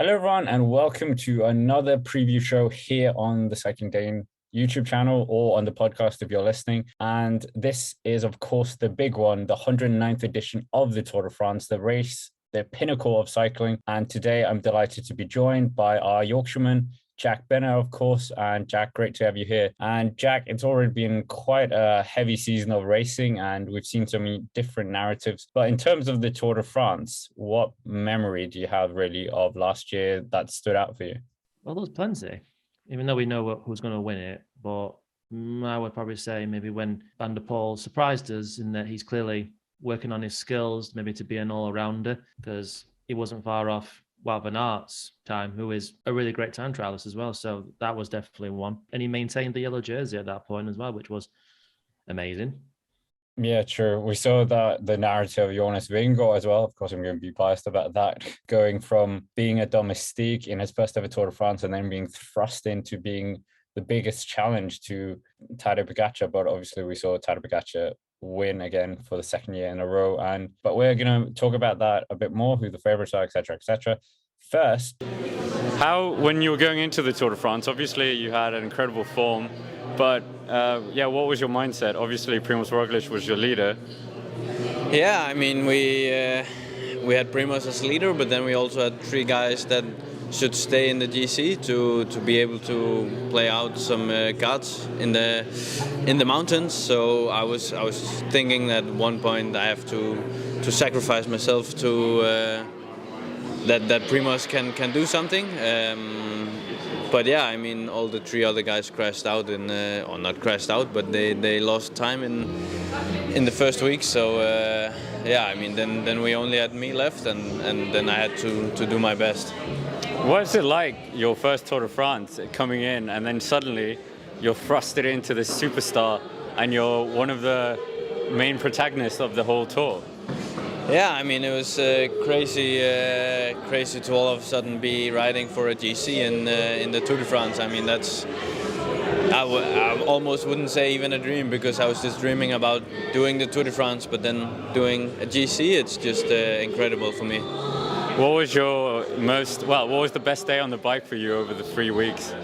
Hello, everyone, and welcome to another preview show here on the Cycling Dane YouTube channel or on the podcast if you're listening. And this is, of course, the big one, the 109th edition of the Tour de France, the race, the pinnacle of cycling. And today I'm delighted to be joined by our Yorkshireman, Jack Benner, of course. And Jack, great to have you here. And Jack, it's already been quite a heavy season of racing and we've seen so many different narratives. But in terms of the Tour de France, what memory do you have really of last year that stood out for you? Well, there's plenty, even though we know who's going to win it. But I would probably say maybe when Van der Poel surprised us in that he's clearly working on his skills, maybe to be an all-rounder, because he wasn't far off Wout van Aert's time, who is a really great time trialist as well. So that was definitely one. And he maintained the yellow jersey at that point as well, which was amazing. Yeah, true. We saw that the narrative of Jonas Vingegaard as well. Of course, I'm going to be biased about that. Going from being a domestique in his first ever Tour de France and then being thrust into being the biggest challenge to Tadej Pogačar. But obviously, we saw Tadej Pogačar win again for the second year in a row. But we're going to talk about that a bit more, who the favorites are, etc., etc. First, when you were going into the Tour de France, obviously you had an incredible form, but what was your mindset? Obviously, Primož Roglič was your leader. Yeah, I mean, we had Primoz as leader, but then we also had three guys that should stay in the GC to be able to play out some cuts in the mountains. So I was thinking that at one point I have to sacrifice myself to that Primoz can do something. But yeah, I mean, all the three other guys crashed out or not crashed out, but they lost time in the first week. So I mean, then we only had me left, and then I had to do my best. What's it like, your first Tour de France, coming in and then suddenly you're thrusted into this superstar and you're one of the main protagonists of the whole tour? Yeah, I mean, it was crazy to all of a sudden be riding for a GC in the Tour de France. I mean, I almost wouldn't say even a dream, because I was just dreaming about doing the Tour de France, but then doing a GC, it's just incredible for me. What was what was the best day on the bike for you over the 3 weeks?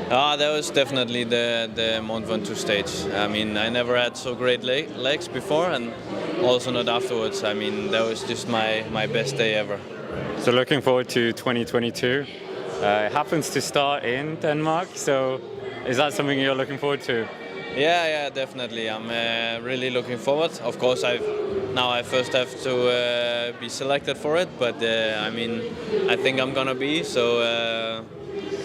That was definitely the Mont Ventoux stage. I mean, I never had so great legs before, and also not afterwards. I mean, that was just my best day ever. So looking forward to 2022. It happens to start in Denmark, so is that something you're looking forward to? Yeah, definitely. I'm really looking forward. Of course, I first have to be selected for it, but I mean, I think I'm gonna be. So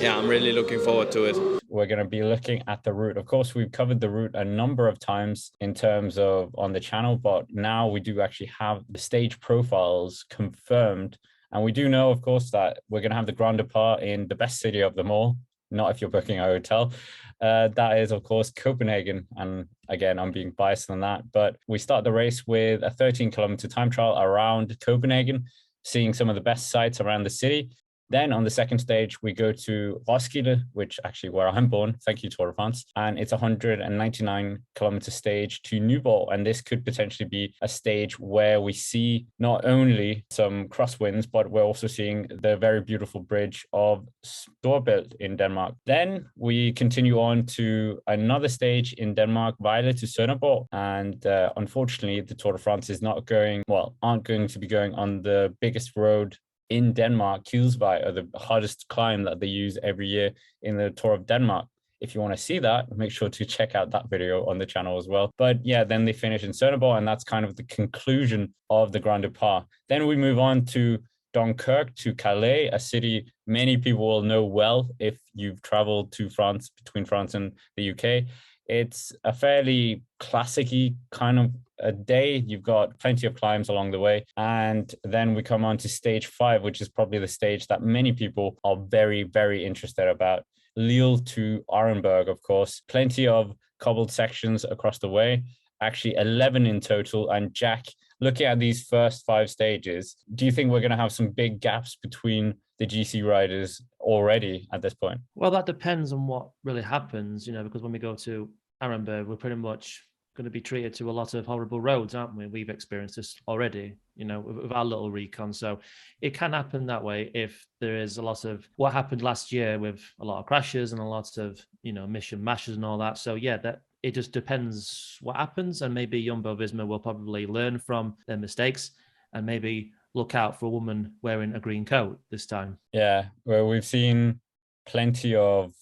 I'm really looking forward to it. We're going to be looking at the route. Of course, we've covered the route a number of times in terms of on the channel, but now we do actually have the stage profiles confirmed. And we do know, of course, that we're going to have the Grand Depart in the best city of them all, not if you're booking a hotel. That is, of course, Copenhagen. And again, I'm being biased on that. But we start the race with a 13-kilometer time trial around Copenhagen, seeing some of the best sights around the city. Then on the second stage, we go to Roskilde, which actually where I'm born. Thank you, Tour de France. And it's a 199-kilometer stage to Nyborg. And this could potentially be a stage where we see not only some crosswinds, but we're also seeing the very beautiful bridge of Storebælt in Denmark. Then we continue on to another stage in Denmark, Vejle to Sønderborg. And unfortunately, the Tour de France is aren't going to be going on the biggest road in Denmark, Kjelsvej, or the hardest climb that they use every year in the Tour of Denmark. If you want to see that, make sure to check out that video on the channel as well. But yeah, then they finish in Sønderborg, and that's kind of the conclusion of the Grand Depart. Then we move on to Dunkirk to Calais, a city many people will know well if you've traveled to France, between France and the UK. It's a fairly classic-y kind of a day. You've got plenty of climbs along the way. And then we come on to stage 5, which is probably the stage that many people are very, very interested about. Lille to Arenberg, of course. Plenty of cobbled sections across the way. Actually, 11 in total. And Jack, looking at these first 5 stages, do you think we're going to have some big gaps between the GC riders already at this point? Well, that depends on what really happens, because when we go to Arenberg, we're pretty much going to be treated to a lot of horrible roads, aren't we? We've experienced this already, with our little recon. So it can happen that way if there is a lot of what happened last year with a lot of crashes and a lot of, mission mashes and all that. So yeah, that it just depends what happens. And maybe Jumbo Visma will probably learn from their mistakes and maybe look out for a woman wearing a green coat this time. Yeah, well, we've seen plenty of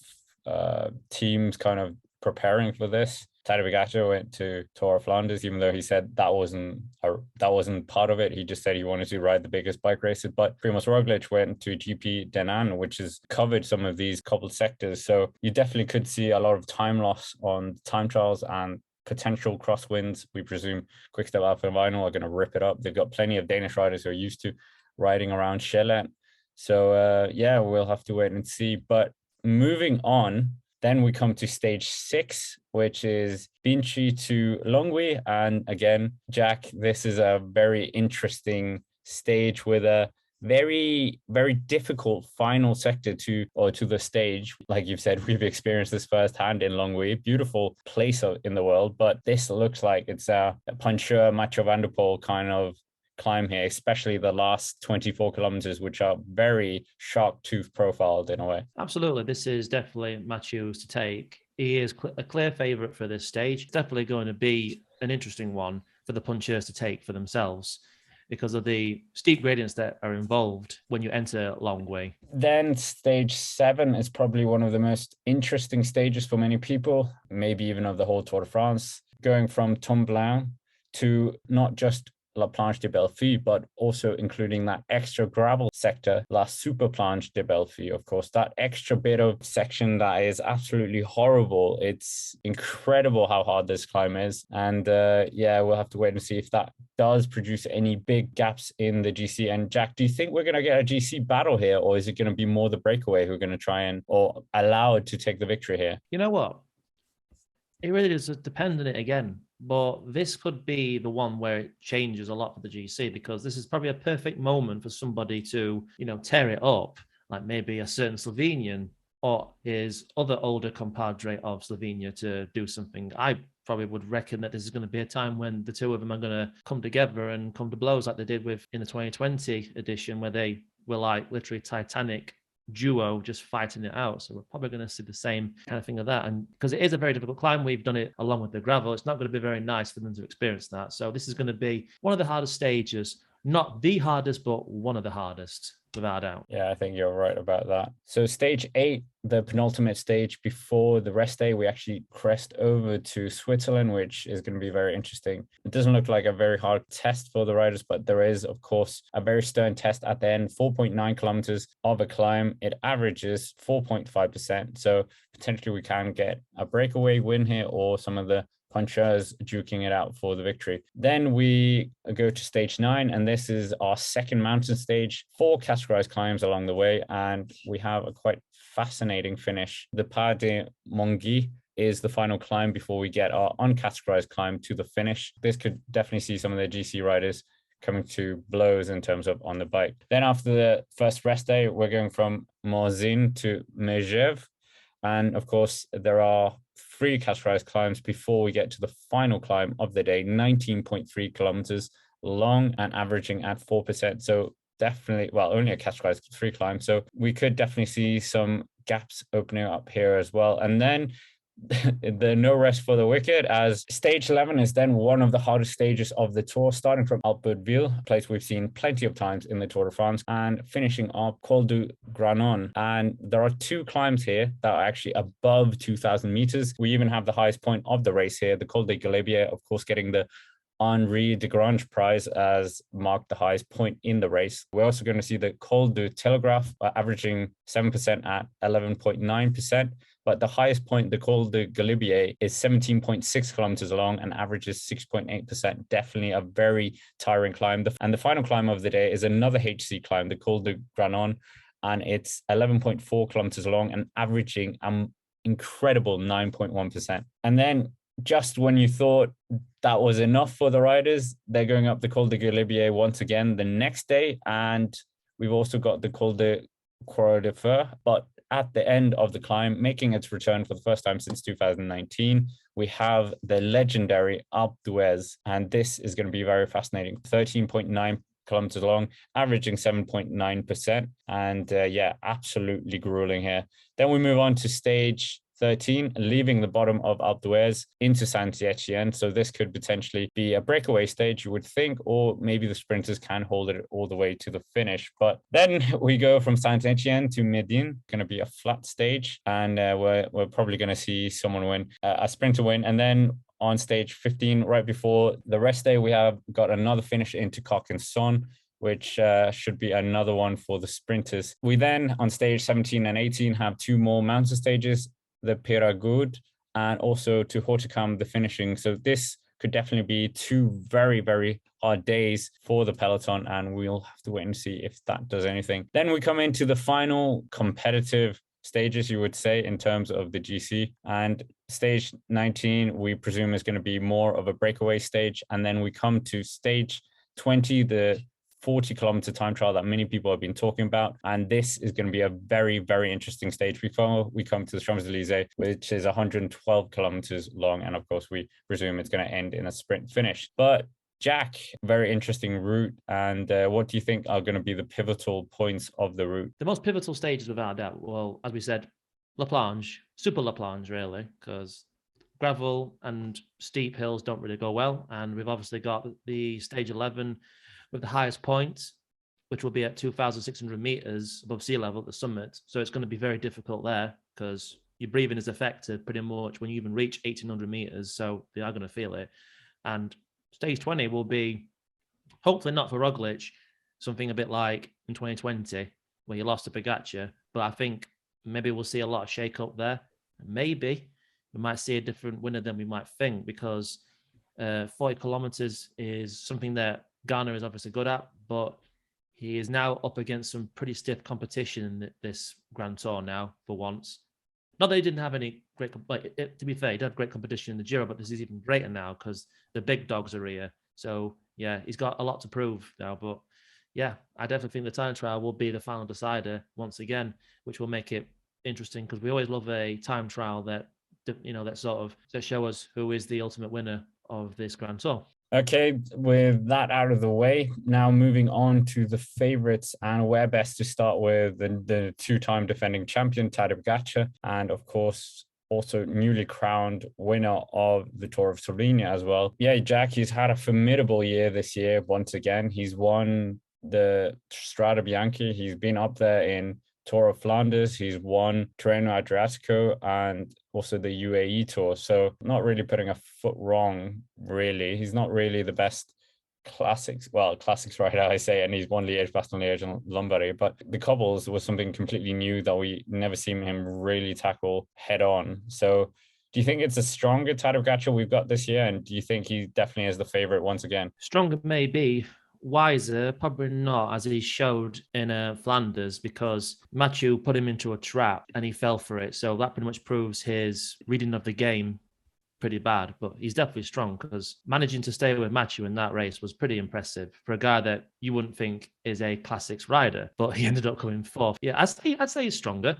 teams kind of preparing for this. Tadej Pogačar went to Tour of Flanders, even though he said that wasn't part of it. He just said he wanted to ride the biggest bike races. But Primož Roglič went to GP Denan, which has covered some of these coupled sectors. So you definitely could see a lot of time loss on time trials and potential crosswinds. We presume Quickstep Alpha and Vinyl are going to rip it up. They've got plenty of Danish riders who are used to riding around Sjælland. So yeah, we'll have to wait and see. But moving on, then we come to stage 6, which is Binchi to Longwy. And again, Jack, this is a very interesting stage with a very, very difficult final sector to the stage. Like you've said, we've experienced this firsthand in Longwy, beautiful place in the world, but this looks like it's a Puncher, Mathieu van der Poel kind of climb here, especially the last 24 kilometers, which are very sharp tooth profiled in a way. Absolutely. This is definitely Mathieu's to take. He is a clear favourite for this stage. It's definitely going to be an interesting one for the punchers to take for themselves because of the steep gradients that are involved when you enter Longwy. Then stage 7 is probably one of the most interesting stages for many people, maybe even of the whole Tour de France, going from Tomblain to not just La Planche de Belleville, but also including that extra gravel sector, La Super Planche de Belleville, of course, that extra bit of section that is absolutely horrible. It's incredible how hard this climb is. And yeah, we'll have to wait and see if that does produce any big gaps in the GC. And Jack, do you think we're going to get a GC battle here, or is it going to be more the breakaway who are going to try and, or allowed to take the victory here? You know what? It really does depend on it again. But this could be the one where it changes a lot for the GC, because this is probably a perfect moment for somebody to, tear it up, like maybe a certain Slovenian or his other older compadre of Slovenia to do something. I probably would reckon that this is going to be a time when the two of them are going to come together and come to blows like they did in the 2020 edition, where they were like literally Titanic duo just fighting it out. So we're probably going to see the same kind of thing of that. And because it is a very difficult climb, we've done it along with the gravel. It's not going to be very nice for them to experience that. So this is going to be one of the hardest stages, not the hardest, but one of the hardest, without a doubt. Yeah, I think you're right about that. So stage 8, the penultimate stage before the rest day, we actually crest over to Switzerland, which is going to be very interesting. It doesn't look like a very hard test for the riders, but there is, of course, a very stern test at the end, 4.9 kilometers of a climb. It averages 4.5%. So potentially we can get a breakaway win here, or some of the punchers duking it out for the victory. Then we go to stage 9, and this is our second mountain stage, 4 categorized climbs along the way, and we have a quite fascinating finish. The Pas de Mongy is the final climb before we get our uncategorized climb to the finish. This could definitely see some of the GC riders coming to blows in terms of on the bike. Then after the first rest day, we're going from Morzine to Megève. And of course, there are 3 categorized climbs before we get to the final climb of the day, 19.3 kilometers long and averaging at 4%. So definitely, well, only a categorized 3 climb. So we could definitely see some gaps opening up here as well. And then the no rest for the wicked, as stage 11 is then one of the hardest stages of the tour, starting from Alpes-Hauteville, a place we've seen plenty of times in the Tour de France, and finishing up Col du Granon. And there are 2 climbs here that are actually above 2,000 meters. We even have the highest point of the race here, the Col de Galibier, of course, getting the Henri de Grange prize as marked the highest point in the race. We're also going to see the Col du Telegraph averaging 7% at 11.9%. But the highest point, the Col de Galibier, is 17.6 kilometers long and averages 6.8%. Definitely a very tiring climb. And the final climb of the day is another HC climb, the Col de Granon, and it's 11.4 kilometers long and averaging an incredible 9.1%. And then just when you thought that was enough for the riders, they're going up the Col de Galibier once again the next day. And we've also got the Col de Croix de Fer, but at the end of the climb, making its return for the first time since 2019, we have the legendary Alpe d'Huez, and this is going to be very fascinating. 13.9 kilometers long, averaging 7.9%. And absolutely grueling here. Then we move on to stage 13, leaving the bottom of Alpe d'Huez into Saint-Etienne. So this could potentially be a breakaway stage, you would think, or maybe the sprinters can hold it all the way to the finish. But then we go from Saint-Etienne to Medellin, going to be a flat stage, and we're probably going to see someone win, a sprinter win. And then on stage 15, right before the rest day, we have got another finish into Carcassonne, which should be another one for the sprinters. We then, on stage 17 and 18, have two more mountain stages, the Peyragudes, and also to Hautacam, the finishing. So this could definitely be two very, very hard days for the peloton, and we'll have to wait and see if that does anything. Then we come into the final competitive stages, you would say, in terms of the GC. And stage 19, we presume, is going to be more of a breakaway stage. And then we come to stage 20, the 40-kilometer time trial that many people have been talking about. And this is going to be a very, very interesting stage before we come to the Champs-Élysées, which is 112 kilometers long. And of course, we presume it's going to end in a sprint finish. But Jack, very interesting route. And what do you think are going to be the pivotal points of the route? The most pivotal stages, without a doubt, well, as we said, La Planche, super La Planche, really, because gravel and steep hills don't really go well. And we've obviously got the stage 11 with the highest point, which will be at 2,600 meters above sea level at the summit. So it's going to be very difficult there because your breathing is affected pretty much when you even reach 1,800 meters. So they are going to feel it. And stage 20 will be, hopefully not for Roglic, something a bit like in 2020, where you lost to Pogačar. But I think maybe we'll see a lot of shake-up there. Maybe we might see a different winner than we might think, because 40 kilometers is something that Garner is obviously good at, but he is now up against some pretty stiff competition in this Grand Tour now, for once. Not that he didn't have any great, to be fair, he did have great competition in the Giro, but this is even greater now because the big dogs are here. So, yeah, he's got a lot to prove now. But, yeah, I definitely think the time trial will be the final decider once again, which will make it interesting because we always love a time trial that show us who is the ultimate winner of this Grand Tour. Okay, with that out of the way, now moving on to the favourites, and where best to start with the two-time defending champion, Tadej Pogačar, and of course, also newly crowned winner of the Tour of Slovenia as well. Yeah, Jack, he's had a formidable year this year. Once again, he's won the Strade Bianche. He's been up there in Tour of Flanders. He's won Tirreno Adriatico and also the UAE Tour. So not really putting a foot wrong, really. He's not really the best classics rider, I say, and he's won Liège-Bastogne-Liège and Lombardy. But the cobbles was something completely new that we never seen him really tackle head on. So do you think it's a stronger Tadej Pogačar we've got this year? And do you think he definitely is the favorite once again? Stronger maybe. Wiser, probably not, as he showed in Flanders, because Mathieu put him into a trap and he fell for it. So that pretty much proves his reading of the game pretty bad. But he's definitely strong, because managing to stay with Mathieu in that race was pretty impressive for a guy that you wouldn't think is a classics rider, but he ended up coming fourth. Yeah, I'd say he's stronger.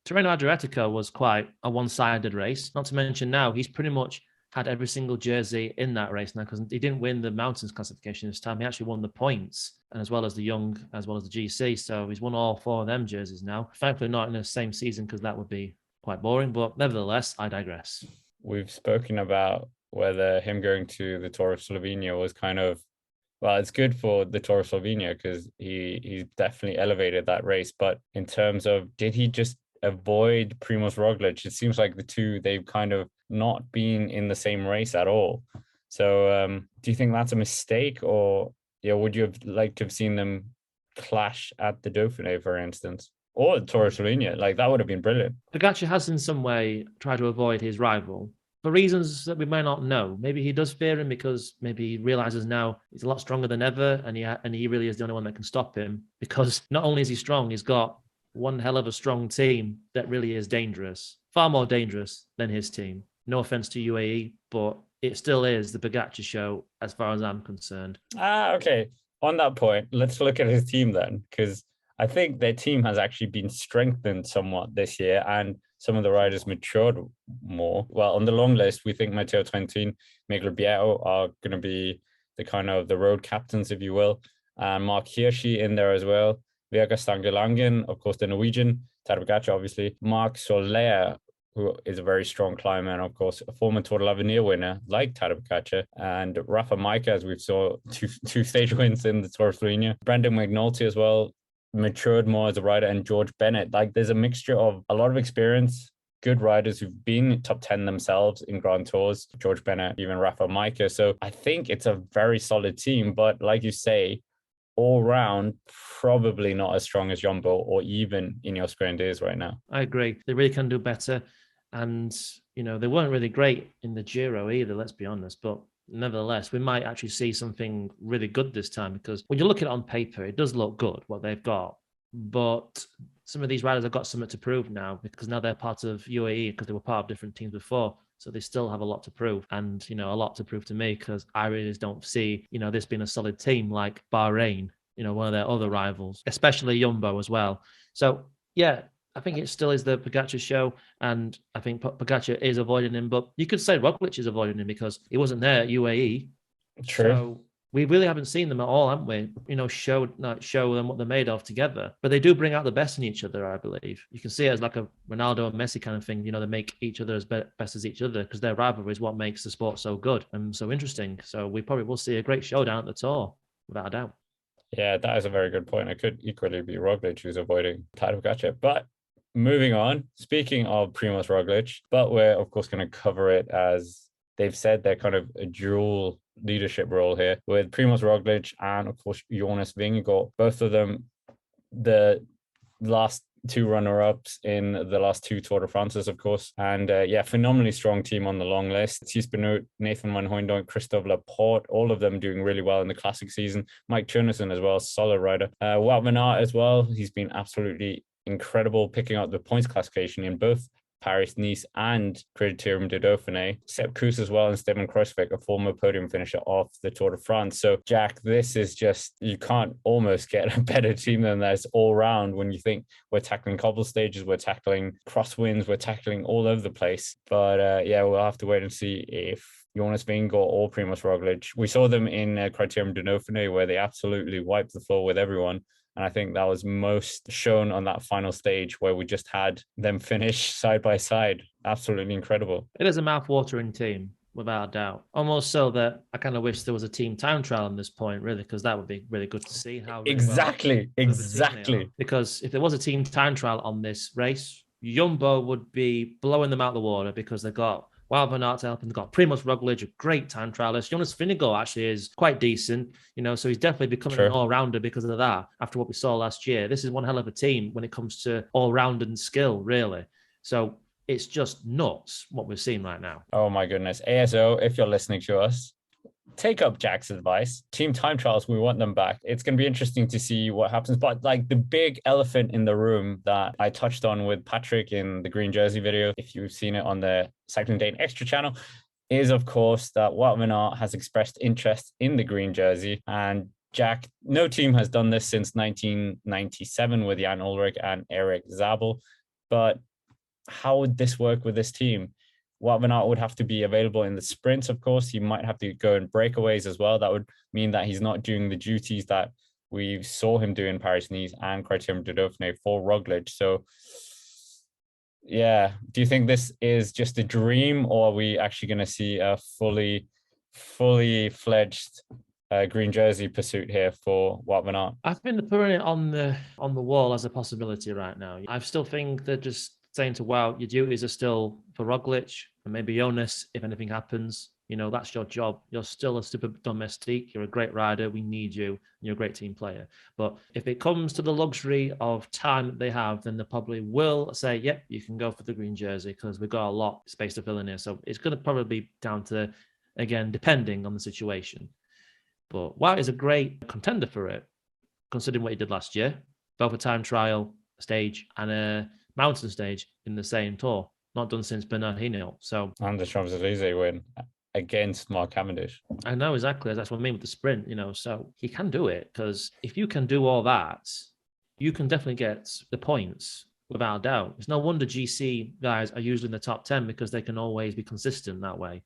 Tirreno Adriatico was quite a one-sided race. Not to mention now he's pretty much had every single jersey in that race now, because he didn't win the mountains classification this time. He actually won the points, and as well as the young, as well as the GC. So he's won all four of them jerseys now. Thankfully not in the same season, because that would be quite boring. But nevertheless, I digress. We've spoken about whether him going to the Tour of Slovenia was kind of, well, it's good for the Tour of Slovenia because he definitely elevated that race. But in terms of, did he just avoid Primož Roglič? It seems like the two, they've kind of not been in the same race at all. So do you think that's a mistake, or would you have liked to have seen them clash at the Dauphiné, for instance, or the Tour of Slovenia? Like, that would have been brilliant. Pogačar has in some way tried to avoid his rival for reasons that we may not know. Maybe he does fear him because maybe he realizes now he's a lot stronger than ever, and he really is the only one that can stop him, because not only is he strong, he's got one hell of a strong team that really is dangerous, far more dangerous than his team. No offense to UAE, but it still is the Pogačar show as far as I'm concerned. Okay. On that point, let's look at his team then, because I think their team has actually been strengthened somewhat this year, and some of the riders matured more. Well, on the long list, we think Matteo Trentin, Miguel Bietto are going to be the kind of the road captains, if you will. And Mark Hirschi in there as well. Vega Stangelangen, of course, the Norwegian. Tadej Pogačar, obviously. Marc Soler, who is a very strong climber, and of course, a former Tour de l'Avenir winner like Tadej Pogačar, and Rafa Majka, as we've saw two stage wins in the Tour of Slovenia. Brendan McNulty as well, matured more as a rider, and George Bennett. Like, there's a mixture of a lot of experience, good riders who've been top 10 themselves in Grand Tours, George Bennett, even Rafa Majka. So I think it's a very solid team, but like you say, all round, probably not as strong as Jumbo or even Ineos Grenadiers right now. I agree. They really can do better. And, they weren't really great in the Giro either, let's be honest. But nevertheless, we might actually see something really good this time, because when you look at it on paper, it does look good, what they've got. But some of these riders have got something to prove now, because now they're part of UAE, because they were part of different teams before. So they still have a lot to prove, and, a lot to prove to me, because I really don't see, this being a solid team like Bahrain, one of their other rivals, especially Jumbo as well. So, yeah, I think it still is the Pogačar show, and I think Pogačar is avoiding him, but you could say Roglic is avoiding him because he wasn't there at UAE. True. So we really haven't seen them at all, haven't we? Show them what they're made of together. But they do bring out the best in each other, I believe. You can see it as like a Ronaldo and Messi kind of thing. They make each other as best as each other, because their rivalry is what makes the sport so good and so interesting. So we probably will see a great showdown at the Tour, without a doubt. Yeah, that is a very good point. It could equally be Roglic who's avoiding Tadej Pogačar. But moving on, speaking of Primož Roglic, but we're of course going to cover it as they've said they're kind of a dual leadership role here with Primož Roglic and of course Jonas Vingegaard, both of them the last two runner-ups in the last two Tour de France's, of course. And phenomenally strong team on the long list. Thies Benoot, Nathan Van Hooydonk, Christophe Laporte, all of them doing really well in the classic season. Mike Turnison as well, solid rider. Wout van Aert as well. He's been absolutely incredible, picking up the points classification in both Paris-Nice and Criterium de Dauphiné. Sepp Kuss as well, and Steven Kruijswijk, a former podium finisher off the Tour de France. So, Jack, this is just, you can't almost get a better team than this all round when you think we're tackling cobble stages, we're tackling crosswinds, we're tackling all over the place. But we'll have to wait and see if Jonas Vingegaard or Primož Roglic. We saw them in Criterium de Dauphiné where they absolutely wiped the floor with everyone. And I think that was most shown on that final stage where we just had them finish side by side. Absolutely incredible. It is a mouth-watering team, without a doubt. Almost so that I kind of wish there was a team time trial on this point, really, because that would be really good to see how. Exactly. Because if there was a team time trial on this race, Jumbo would be blowing them out the water, because they've got Wout van Aert helping. They've got Primož Roglic, a great time trialist. Jonas Vingegaard actually is quite decent, so he's definitely becoming an all-rounder because of that. After what we saw last year, this is one hell of a team when it comes to all-round and skill, really. So it's just nuts what we're seeing right now. Oh my goodness. ASO, if you're listening to us, take up Jack's advice. Team time trials, we want them back. It's going to be interesting to see what happens. But like the big elephant in the room that I touched on with Patrick in the green jersey video, if you've seen it on the Cycling Dane Extra channel, is of course that Wout van Aert has expressed interest in the green jersey. And Jack, no team has done this since 1997 with Jan Ullrich and Eric Zabel. But how would this work with this team? Wout van Aert would have to be available in the sprints, of course. He might have to go in breakaways as well. That would mean that he's not doing the duties that we saw him do in Paris-Nice and Criterium de Dauphiné for Roglic. So, yeah, do you think this is just a dream, or are we actually going to see a fully fledged green jersey pursuit here for Wout van Aert? I've been putting it on the wall as a possibility right now. I still think they're just saying to Wout, your duties are still for Roglic and maybe Jonas if anything happens. That's your job. You're still a super domestique. You're a great rider. We need you. You're a great team player. But if it comes to the luxury of time that they have, then they probably will say, yep, you can go for the green jersey because we've got a lot of space to fill in here. So it's going to probably be down to, again, depending on the situation. But Wout is a great contender for it, considering what he did last year, both a time trial stage and a mountain stage in the same Tour, not done since Bernardino. So, and the Champs-Elysees win against Mark Cavendish. I know, exactly. That's what I mean with the sprint, so he can do it, because if you can do all that, you can definitely get the points without a doubt. It's no wonder GC guys are usually in the top 10 because they can always be consistent that way.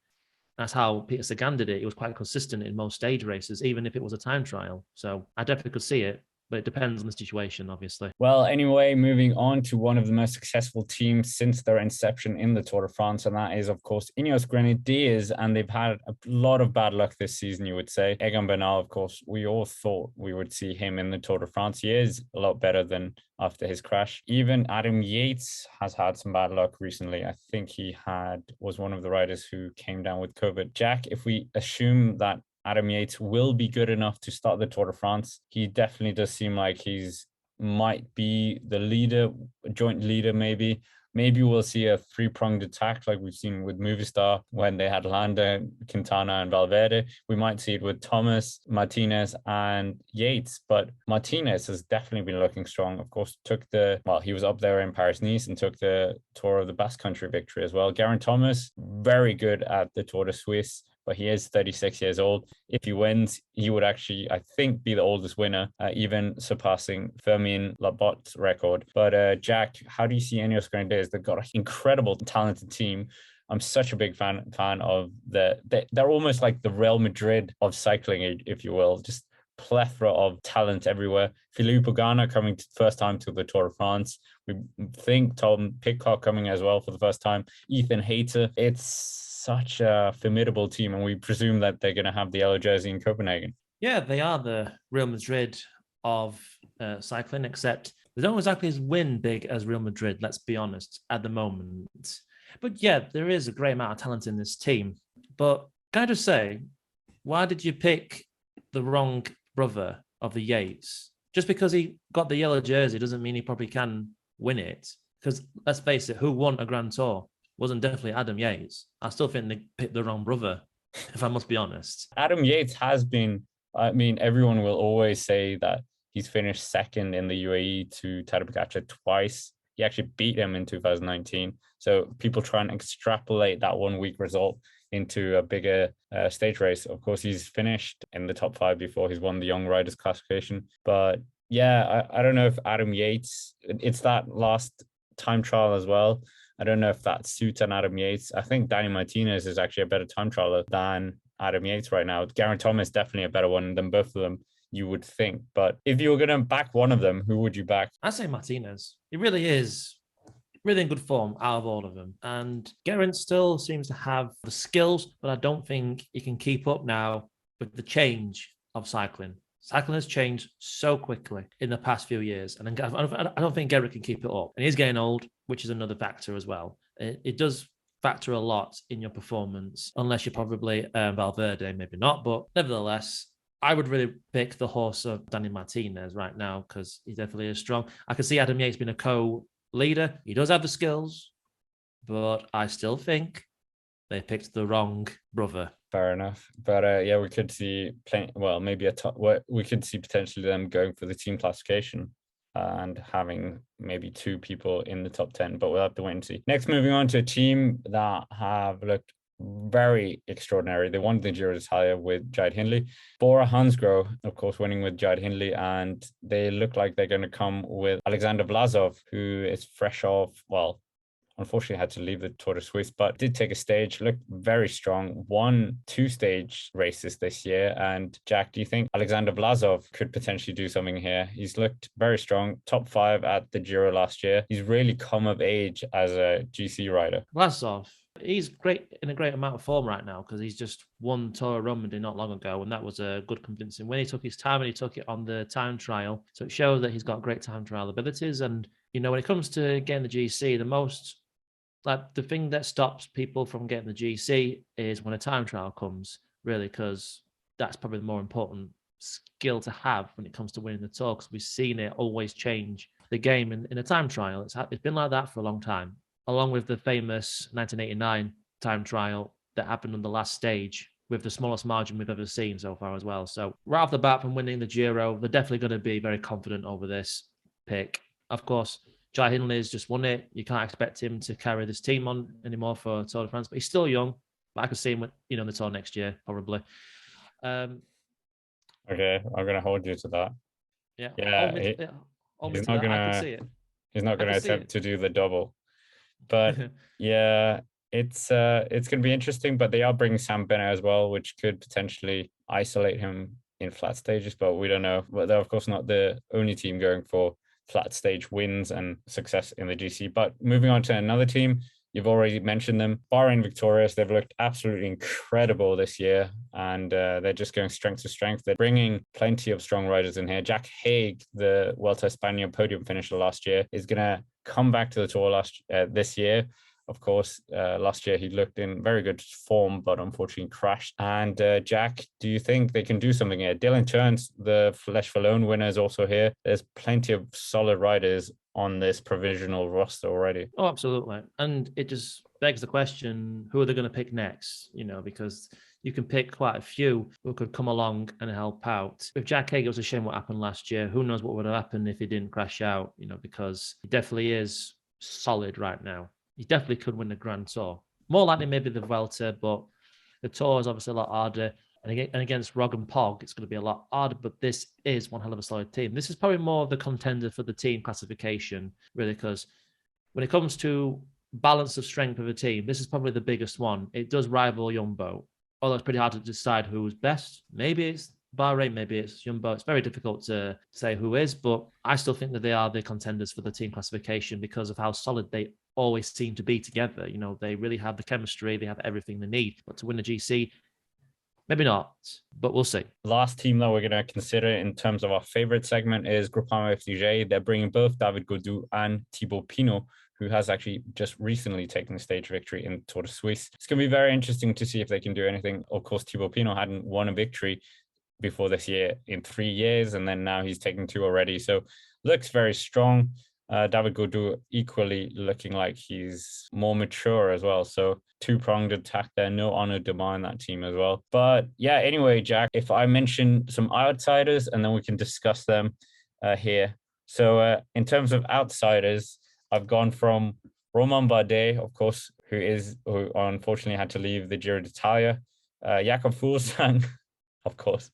That's how Peter Sagan did it. He was quite consistent in most stage races, even if it was a time trial. So I definitely could see it, but it depends on the situation, obviously. Well, anyway, moving on to one of the most successful teams since their inception in the Tour de France, and that is, of course, Ineos Grenadiers, and they've had a lot of bad luck this season, you would say. Egan Bernal, of course, we all thought we would see him in the Tour de France. He is a lot better than after his crash. Even Adam Yates has had some bad luck recently. I think he was one of the riders who came down with COVID. Jack, if we assume that Adam Yates will be good enough to start the Tour de France, he definitely does seem like might be the leader, joint leader maybe. Maybe we'll see a three-pronged attack like we've seen with Movistar when they had Landa, Quintana, and Valverde. We might see it with Thomas, Martinez, and Yates. But Martinez has definitely been looking strong. Of course, he was up there in Paris-Nice and took the Tour of the Basque Country victory as well. Geraint Thomas, very good at the Tour de Suisse, but he is 36 years old. If he wins, he would actually, I think, be the oldest winner, even surpassing Fermin Labotte's record. But Jack, how do you see Ineos Grenadiers? They've got an incredible, talented team. I'm such a big fan of they're almost like the Real Madrid of cycling, if you will, just plethora of talent everywhere. Philippe Ogana coming first time to the Tour de France. We think Tom Pidcock coming as well for the first time. Ethan Hayter. It's such a formidable team, and we presume that they're going to have the yellow jersey in Copenhagen. Yeah, they are the Real Madrid of cycling, except they don't exactly win big as Real Madrid, let's be honest, at the moment. But yeah, there is a great amount of talent in this team. But can I just say, why did you pick the wrong brother of the Yates? Just because he got the yellow jersey doesn't mean he probably can win it. Because let's face it, who won a Grand Tour? Wasn't definitely Adam Yates. I still think they picked the wrong brother, if I must be honest. Adam Yates has been, I mean, everyone will always say that he's finished second in the UAE to Tadej Pogačar twice. He actually beat him in 2019. So people try and extrapolate that 1 week result into a bigger stage race. Of course, he's finished in the top 5 before. He's won the Young Riders classification. But yeah, I don't know if Adam Yates, it's that last time trial as well. I don't know if that suits an Adam Yates. I think Danny Martinez is actually a better time trialer than Adam Yates right now. Geraint Thomas is definitely a better one than both of them, you would think. But if you were going to back one of them, who would you back? I'd say Martinez. He really is really in good form out of all of them. And Geraint still seems to have the skills, but I don't think he can keep up now with the change of cycling. Cycling has changed so quickly in the past few years, and I don't think Geraint can keep it up. And he's getting old, which is another factor as well. It does factor a lot in your performance, unless you're probably Valverde, maybe not. But nevertheless, I would really pick the horse of Danny Martinez right now because he definitely is strong. I can see Adam Yates being a co-leader. He does have the skills, but I still think they picked the wrong brother. Fair enough. But yeah, we could see we could see potentially them going for the team classification and having maybe 2 people in the top 10, but we'll have to wait and see. Next, moving on to a team that have looked very extraordinary. They won the Giro d'Italia with Jide Hindley. Bora Hansgrohe, of course, winning with Jide Hindley, and they look like they're going to come with Alexander Vlasov, who is fresh off, unfortunately had to leave the Tour de Suisse, but did take a stage, looked very strong, won 2 stage races this year. And Jack, do you think Alexander Vlasov could potentially do something here? He's looked very strong, top 5 at the Giro last year. He's really come of age as a GC rider. Vlasov, he's in a great amount of form right now because he's just won Tour of Normandy not long ago, and that was a good convincing win. He took his time and he took it on the time trial, so it shows that he's got great time trial abilities. And when it comes to getting the GC, the thing that stops people from getting the GC is when a time trial comes, really, because that's probably the more important skill to have when it comes to winning the Tour, because we've seen it always change the game in a time trial. It's been like that for a long time, along with the famous 1989 time trial that happened on the last stage with the smallest margin we've ever seen so far as well. So right off the bat from winning the Giro, they're definitely going to be very confident over this pick. Of course, Jai Hindley's just won it. You can't expect him to carry this team on anymore for Tour de France, but he's still young. But I could see him, in the Tour next year, probably. Okay, I'm going to hold you to that. Yeah. Yeah, I can see it. He's not going to attempt to do the double. But yeah, it's going to be interesting. But they are bringing Sam Bennett as well, which could potentially isolate him in flat stages. But we don't know. But they're of course not the only team going for flat stage wins and success in the GC. But moving on to another team, you've already mentioned them, Bahrain Victorious. They've looked absolutely incredible this year, and they're just going strength to strength. They're bringing plenty of strong riders in here. Jack Haig, the Vuelta a España podium finisher last year, is going to come back to the Tour this year. Of course, last year he looked in very good form, but unfortunately crashed. And Jack, do you think they can do something here? Dylan Teuns, the Flèche Wallonne winner, is also here. There's plenty of solid riders on this provisional roster already. Oh, absolutely. And it just begs the question, who are they going to pick next? You know, because you can pick quite a few who could come along and help out. With Jack Haig, it was a shame what happened last year. Who knows what would have happened if he didn't crash out, you know, because he definitely is solid right now. He definitely could win the Grand Tour. More likely maybe the Vuelta, but the Tour is obviously a lot harder. And against Rog and Pog, it's going to be a lot harder, but this is one hell of a solid team. This is probably more of the contender for the team classification, really, because when it comes to balance of strength of a team, this is probably the biggest one. It does rival Jumbo, although it's pretty hard to decide who's best. Maybe it's Bahrain, maybe it's Jumbo. It's very difficult to say who is, but I still think that they are the contenders for the team classification because of how solid they always seem to be together. You know, they really have the chemistry, they have everything they need. But to win the GC, maybe not, but we'll see. Last team that we're going to consider in terms of our favorite segment is Groupama FDJ. They're bringing both David Gaudu and Thibaut Pinot, who has actually just recently taken the stage victory in Tour de Suisse. It's going to be very interesting to see if they can do anything. Of course, Thibaut Pinot hadn't won a victory before this year in 3 years, and then now he's taken 2 already. So looks very strong. David Gaudu equally looking like he's more mature as well. So 2-pronged attack there. No Arnaud Démare in that team as well. But yeah, anyway, Jack, if I mention some outsiders and then we can discuss them here. So in terms of outsiders, I've gone from Romain Bardet, of course, who unfortunately had to leave the Giro d'Italia. Jakob Fuglsang, of course,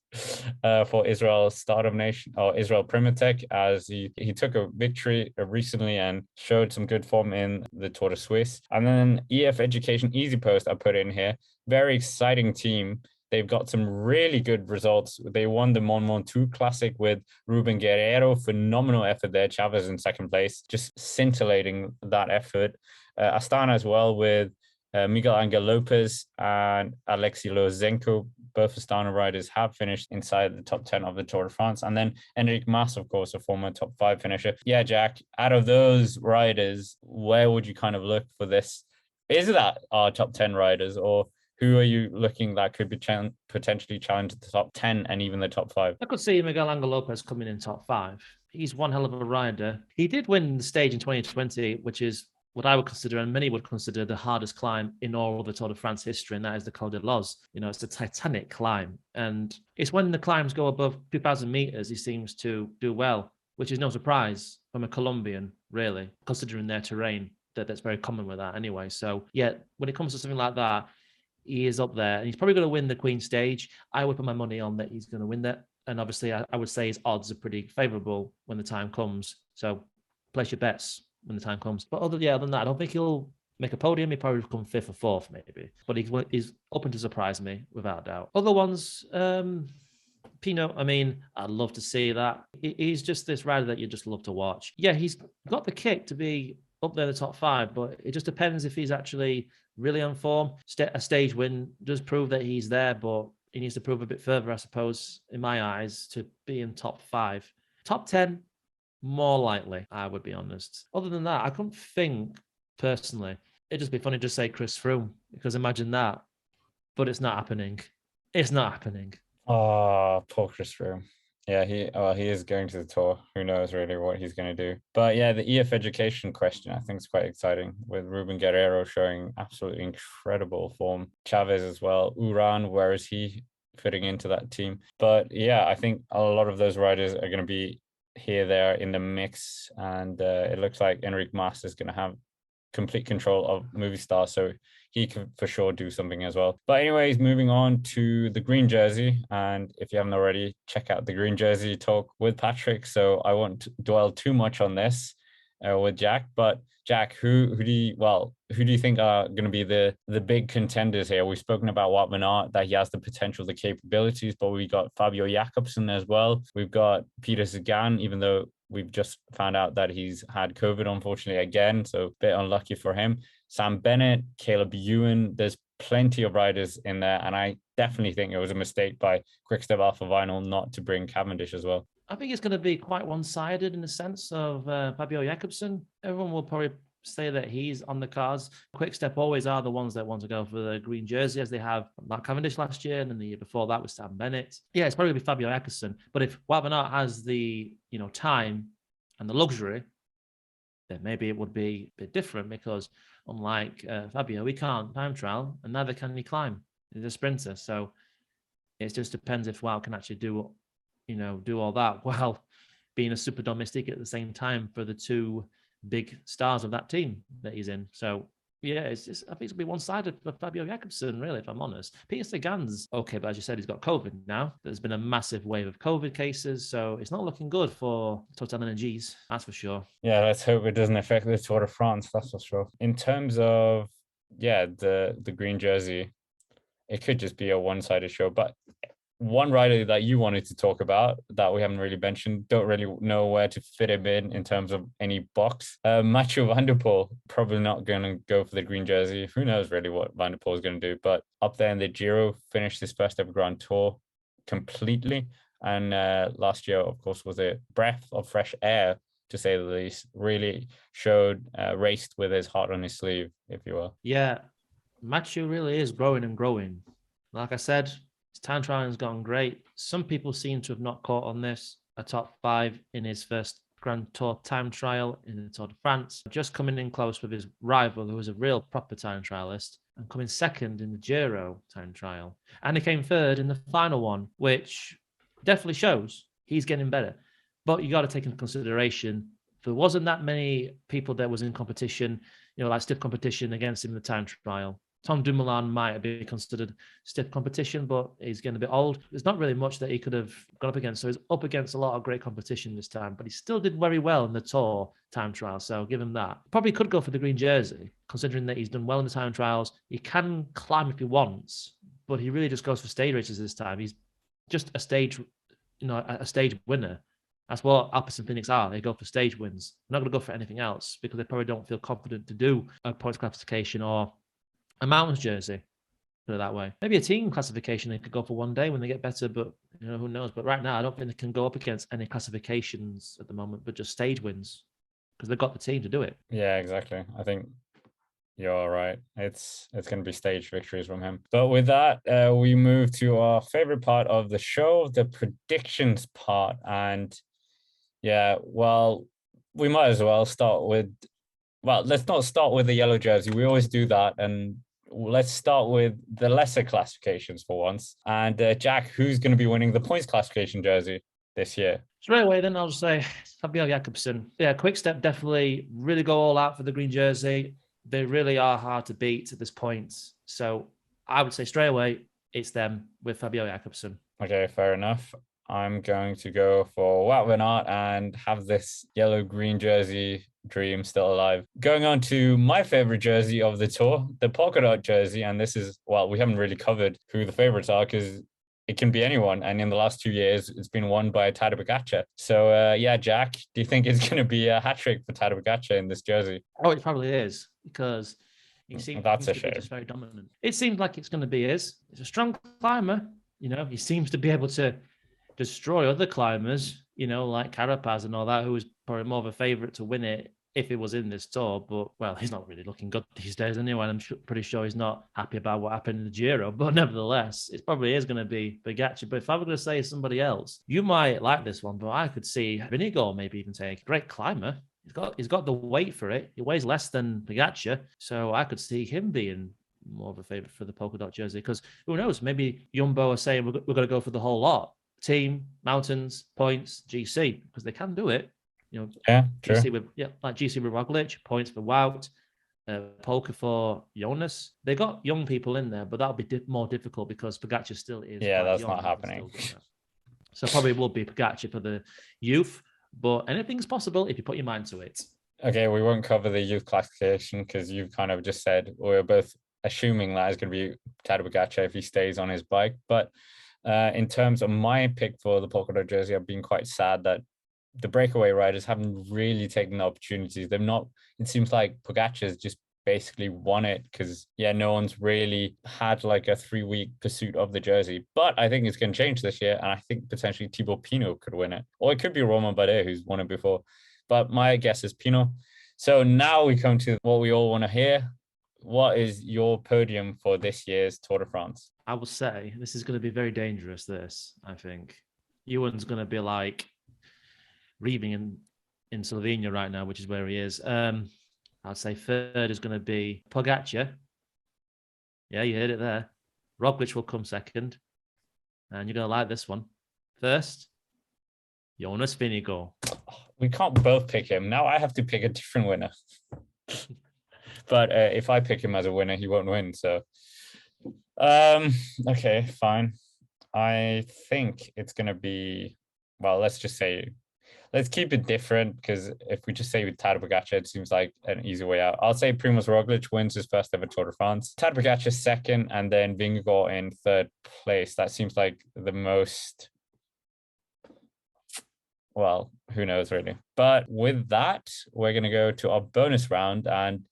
for Israel Startup Nation or Israel Primatech, as he took a victory recently and showed some good form in the Tour de Suisse. And then EF Education Easy Post I put in here. Very exciting team. They've got some really good results. They won the Mont Ventoux Classic with Ruben Guerrero. Phenomenal effort there. Chavez in second place. Just scintillating that effort. Astana as well with Miguel Angel Lopez and Alexei Lozenko. Both Astana riders have finished inside the top 10 of the Tour de France. And then Enric Mas, of course, a former top 5 finisher. Yeah, Jack, out of those riders, where would you kind of look for this? Is that our top 10 riders, or who are you looking that could be potentially challenge the top 10 and even the top 5? I could see Miguel Angel Lopez coming in top 5. He's one hell of a rider. He did win the stage in 2020, which is what I would consider, and many would consider, the hardest climb in all of the Tour de France history, and that is the Col de Loz. You know, it's a titanic climb. And it's when the climbs go above 2,000 meters, he seems to do well, which is no surprise from a Colombian, really, considering their terrain. That's very common with that anyway. So, yeah, when it comes to something like that, he is up there, and he's probably going to win the Queen stage. I would put my money on that he's going to win that. And obviously, I would say his odds are pretty favorable when the time comes. So place your bets when the time comes. But other than that, I don't think he'll make a podium. He probably come 5th or 4th, maybe. But he's open to surprise me, without a doubt. Other ones, Pinot, I mean, I'd love to see that. He's just this rider that you just love to watch. Yeah, he's got the kick to be up there in the top 5, but it just depends if he's actually really on form. A stage win does prove that he's there, but he needs to prove a bit further, I suppose, in my eyes, to be in top 5. Top 10, more likely, I would be honest. Other than that, I couldn't think, personally. It'd just be funny to say Chris Froome, because imagine that. But it's not happening. It's not happening. Oh, poor Chris Froome. Yeah, he is going to the Tour. Who knows really what he's going to do. But yeah, the EF Education question, I think, is quite exciting, with Ruben Guerrero showing absolutely incredible form. Chavez as well. Uran, where is he fitting into that team? But yeah, I think a lot of those riders are going to be here, there in the mix. And it looks like Enric Mas is going to have complete control of Movistar, so he can for sure do something as well. But anyways, moving on to the green jersey, and if you haven't already, check out the green jersey talk with Patrick, so I won't dwell too much on this. with Jack. But Jack, who do you think are going to be the big contenders here? We've spoken about Wout van Aert, that he has the potential, the capabilities, but we got Fabio Jakobsen as well. We've got Peter Sagan, even though we've just found out that he's had COVID, unfortunately, again. So a bit unlucky for him. Sam Bennett, Caleb Ewan. There's plenty of riders in there. And I definitely think it was a mistake by Quickstep Alpha Vinyl not to bring Cavendish as well. I think it's going to be quite one-sided in the sense of Fabio Jakobsen. Everyone will probably say that he's on the cards. Quickstep always are the ones that want to go for the green jersey, as they have Mark Cavendish last year, and then the year before that was Sam Bennett. Yeah, it's probably going to be Fabio Jakobsen. But if Wout van Aert has the time and the luxury, then maybe it would be a bit different, because unlike Fabio, he can't time trial, and neither can he climb. He's a sprinter, so it just depends if Wout can actually do all that while being a super domestic at the same time for the two big stars of that team that he's in. So yeah, I think it's going to be one-sided for Fabio Jakobsen, really, if I'm honest. Peter Sagan's okay, but as you said, he's got COVID now. There's been a massive wave of COVID cases, so it's not looking good for Total Energies, that's for sure. Yeah, let's hope it doesn't affect the Tour de France, that's for sure. In terms of, the green jersey, it could just be a one-sided show, but one rider that you wanted to talk about that we haven't really mentioned, don't really know where to fit him in terms of any box. Mathieu van der Poel, probably not going to go for the green jersey. Who knows really what Van der Poel is going to do, but up there in the Giro, finished his first ever Grand Tour completely. And last year, of course, was a breath of fresh air, to say the least. Really showed, raced with his heart on his sleeve, if you will. Yeah, Mathieu really is growing and growing. Like I said, his time trialing has gone great. Some people seem to have not caught on this. A top 5 in his first Grand Tour time trial in the Tour de France. Just coming in close with his rival, who was a real proper time trialist, and coming second in the Giro time trial. And he came third in the final one, which definitely shows he's getting better. But you got to take into consideration, there wasn't that many people that was in competition, like stiff competition against him in the time trial. Tom Dumoulin might be considered stiff competition, but he's getting a bit old. There's not really much that he could have gone up against. So he's up against a lot of great competition this time, but he still did very well in the Tour time trial. So give him that. Probably could go for the green jersey, considering that he's done well in the time trials. He can climb if he wants, but he really just goes for stage races this time. He's just a stage winner. That's what Alpes and Phoenix are. They go for stage wins. They're not going to go for anything else because they probably don't feel confident to do a points classification or a mountains jersey, put it that way. Maybe a team classification they could go for one day when they get better, but who knows? But right now, I don't think they can go up against any classifications at the moment, but just stage wins because they've got the team to do it. Yeah, exactly. I think you're right. It's going to be stage victories from him. But with that, we move to our favorite part of the show, the predictions part. And we might as well start with. Well, let's not start with the yellow jersey. We always do that. And let's start with the lesser classifications for once. And Jack, who's going to be winning the points classification jersey this year? Straight away, then I'll just say Fabio Jakobsen. Yeah, Quickstep definitely really go all out for the green jersey. They really are hard to beat at this point. So I would say straight away, it's them with Fabio Jakobsen. Okay, fair enough. I'm going to go for Wout van Aert and have this yellow-green jersey dream still alive. Going on to my favorite jersey of the tour, the polka dot jersey. And this is, we haven't really covered who the favorites are because it can be anyone. And in the last 2 years, it's been won by Tadej Pogačar. So, Jack, do you think it's going to be a hat trick for Tadej Pogačar in this jersey? Oh, it probably is because he seems to be just very dominant. It seems like it's going to be his. He's a strong climber. He seems to be able to destroy other climbers, like Carapaz and all that, who was probably more of a favourite to win it if it was in this tour. But, he's not really looking good these days anyway. I'm pretty sure he's not happy about what happened in the Giro. But nevertheless, it probably is going to be Pogačar. But if I were going to say somebody else, you might like this one, but I could see Vingegaard maybe even take a great climber. He's got the weight for it. He weighs less than Pogačar. So I could see him being more of a favourite for the polka dot jersey. Because who knows, maybe Jumbo are saying we're going to go for the whole lot. Team, mountains, points, GC, because they can do it. Yeah, true. GC like GC with Roglic, points for Wout, polka for Jonas. They got young people in there, but that'll be more difficult because Pogačar still is. Yeah, that's not happening. So probably will be Pogačar for the youth, but anything's possible if you put your mind to it. Okay, we won't cover the youth classification because you've kind of just said we're both assuming that is going to be Tadej Pogačar if he stays on his bike. But in terms of my pick for the polka dot jersey, I've been quite sad that the breakaway riders haven't really taken the opportunities. They've not, it seems like Pogačar's just basically won it because, no one's really had like a 3-week pursuit of the jersey. But I think it's going to change this year. And I think potentially Thibaut Pinot could win it. Or it could be Romain Bardet, who's won it before. But my guess is Pinot. So now we come to what we all want to hear. What is your podium for this year's Tour de France? I will say this is going to be very dangerous, I think. Ewan's going to be like reaving in Slovenia right now, which is where he is. I'd say third is going to be Pogačar. Yeah, you heard it there. Roglic will come second. And you're going to like this one. First, Jonas Vingegaard. We can't both pick him. Now I have to pick a different winner. But if I pick him as a winner, he won't win. So, okay, fine. I think it's going to be, well, let's keep it different because if we just say with Tadej Pogačar, it seems like an easy way out. I'll say Primož Roglic wins his first ever Tour de France. Tadej Pogačar second, and then Vingegaard in third place. That seems like the most, well, who knows really. But with that, we're going to go to our bonus round. And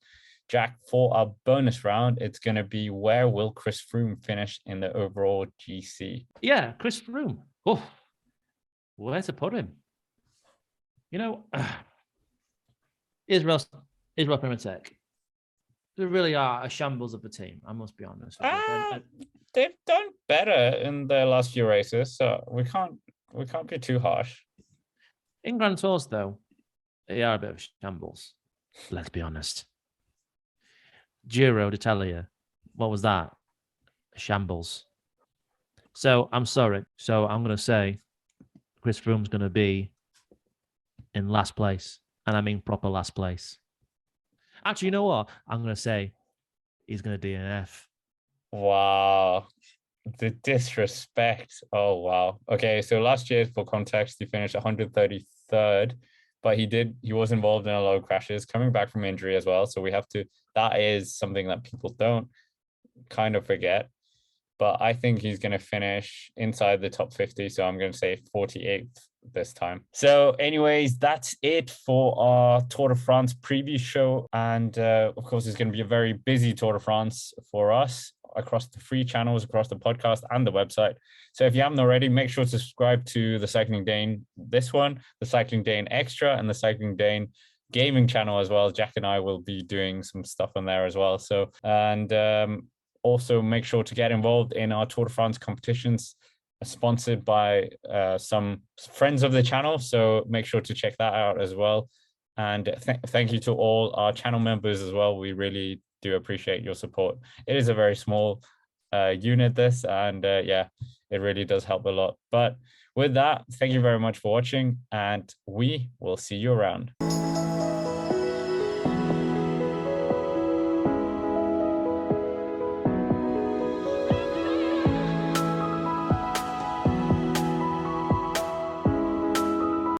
Jack, for our bonus round, it's going to be where will Chris Froome finish in the overall GC? Yeah, Chris Froome. Oh, where to put him? Israel Premier Tech. They really are a shambles of a team, I must be honest. They've done better in their last few races, so we can't be too harsh. In Grand Tours, though, they are a bit of shambles. Let's be honest. Giro d'Italia, what was that? Shambles. So I'm sorry. So I'm going to say Chris Froome's going to be in last place. And I mean proper last place. Actually, you know what? I'm going to say he's going to DNF. Wow. The disrespect. Oh, wow. Okay, so last year, for context, he finished 133rd, but he was involved in a lot of crashes, coming back from injury as well. So that is something that people don't kind of forget. But I think he's going to finish inside the top 50. So I'm going to say 48th this time. So anyways, that's it for our Tour de France preview show. And of course, it's going to be a very busy Tour de France for us across the free channels, across the podcast and the website. So if you haven't already, make sure to subscribe to the Cycling Dane, this one, the Cycling Dane Extra, and the Cycling Dane gaming channel as well. Jack and I will be doing some stuff on there as well. So, and also make sure to get involved in our Tour de France competitions, sponsored by some friends of the channel. So make sure to check that out as well. And thank you to all our channel members as well. We really do appreciate your support. It is a very small unit, this, and it really does help a lot. But with that, thank you very much for watching, and we will see you around.